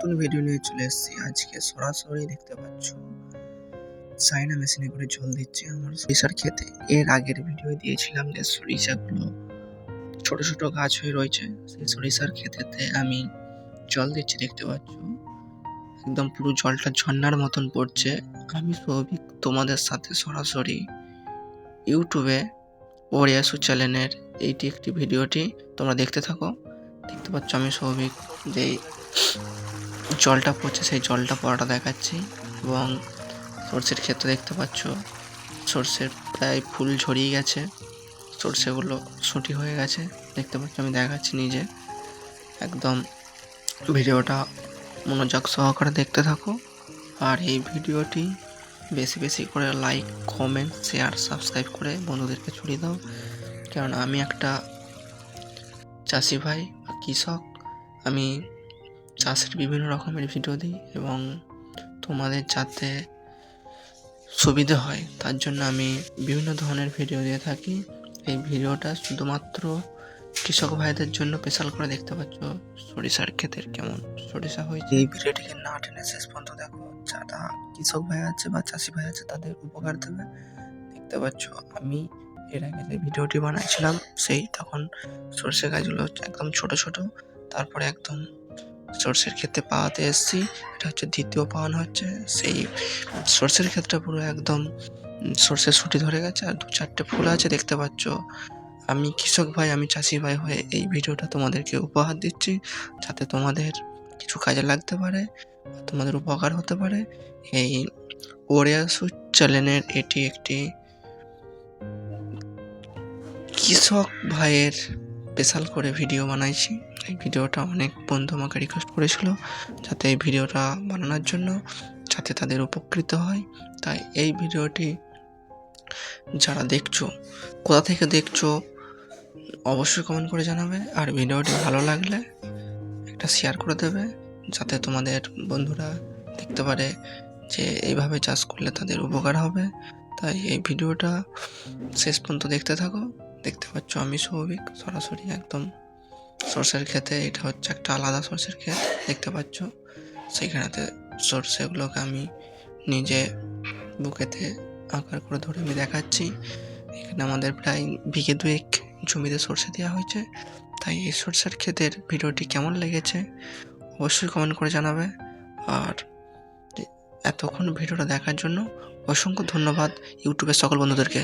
নতুন ভিডিও নিয়ে চলে এসেছি। আজকে সরাসরি দেখতে পাচ্ছ চায়না মেশিনে করে জল দিচ্ছে আমার সরিষার ক্ষেতে। এর আগের ভিডিও দিয়েছিলাম যে সরিষাগুলো ছোট ছোট গাছ হয়ে রয়েছে, সেই সরিষার ক্ষেতেতে আমি জল দিচ্ছি। দেখতে পাচ্ছ একদম পুরো জলটা ঝর্ণার মতন পড়ছে। আমি সৌভিক তোমাদের সাথে সরাসরি ইউটিউবে ওরিয়াসু চ্যানেলের এইটি একটি ভিডিওটি তোমরা দেখতে থাকো। দেখতে পাচ্ছ আমি সৌভিক যে জলটা পড়ছে সেই জলটা পড়াটা দেখাচ্ছি। এবং সর্ষের ক্ষেত্রে দেখতে পাচ্ছ সর্ষের প্রায় ফুল ঝরিয়ে গেছে, সর্ষেগুলো শুঁটি হয়ে গেছে। দেখতে পাচ্ছ আমি দেখাচ্ছি নিজে। একদম ভিডিওটা মনোযোগ সহকারে দেখতে থাকো। আর এই ভিডিওটি বেশি বেশি করে লাইক, কমেন্ট, শেয়ার, সাবস্ক্রাইব করে বন্ধুদেরকে ছড়িয়ে দাও। কারণ আমি একটা চাষি ভাই বা কৃষক। আমি চাষের বিভিন্ন রকমের ভিডিও দিই এবং তোমাদের যাতে সুবিধা হয় তার জন্য আমি বিভিন্ন ধরনের ভিডিও দিয়ে থাকি। এই ভিডিওটা শুধুমাত্র কৃষক ভাইদের জন্য স্পেশাল করে। দেখতে পাচ্ছ সরিষার ক্ষেতের কেমন সরিষা হয়েছে। এই ভিডিওটিকে না টেনে শেষ পর্যন্ত দেখো, যারা কৃষক ভাই আছে বা চাষি ভাই আছে তাদের উপকার দেবে। দেখতে পাচ্ছ আমি এর আগে যে ভিডিওটি বানাইছিলাম সেই তখন সর্ষে গাছগুলো একদম ছোট ছোট, তারপরে একদম সর্ষের ক্ষেত্রে পাওয়াতে এসেছি। এটা হচ্ছে দ্বিতীয় পাওয়ানো হচ্ছে। সেই সর্ষের ক্ষেত্রে পুরো একদম সর্ষের শুঁটি ধরে গেছে আর 2-4টে ফুল আছে। দেখতে পাচ্ছ আমি কৃষক ভাই, আমি চাষি ভাই হয়ে এই ভিডিওটা তোমাদেরকে উপহার দিচ্ছি, যাতে তোমাদের কিছু কাজে লাগতে পারে বা তোমাদের উপকার হতে পারে। এই ওরিয়াসু চ্যানেলের এটি একটি কৃষক ভাইয়ের স্পেশাল করে ভিডিও বানাইছি। এই ভিডিওটা অনেক বন্ধু আমাকে রিকোয়েস্ট করেছিল যাতে এই ভিডিওটা বানানোর জন্য, যাতে তাদের উপকৃত হয়। তাই এই ভিডিওটি যারা দেখছো, কোথা থেকে দেখছো অবশ্যই কমেন্ট করে জানাবে। আর ভিডিওটি ভালো লাগলে একটা শেয়ার করে দেবে, যাতে তোমাদের বন্ধুরা দেখতে পারে যে এইভাবে চাষ করলে তাদের উপকার হবে। তাই এই ভিডিওটা শেষ পর্যন্ত দেখতে থাকো। দেখতে পাচ্ছ আমি সৌভিক সরাসরি একদম সর্ষের ক্ষেতে। এটা হচ্ছে একটা আলাদা সর্ষের ক্ষেত। দেখতে পাচ্ছ সেইখানেতে সর্ষেগুলোকে আমি নিজে বুকেতে আকার করে ধরে আমি দেখাচ্ছি। এখানে আমাদের প্রায় বিঘে 2 জমিতে সর্ষে দেওয়া হয়েছে। তাই এই সর্ষের ক্ষেতের ভিডিওটি কেমন লেগেছে অবশ্যই কমেন্ট করে জানাবে। আর এতক্ষণ ভিডিওটা দেখার জন্য অসংখ্য ধন্যবাদ ইউটিউবের সকল বন্ধুদেরকে।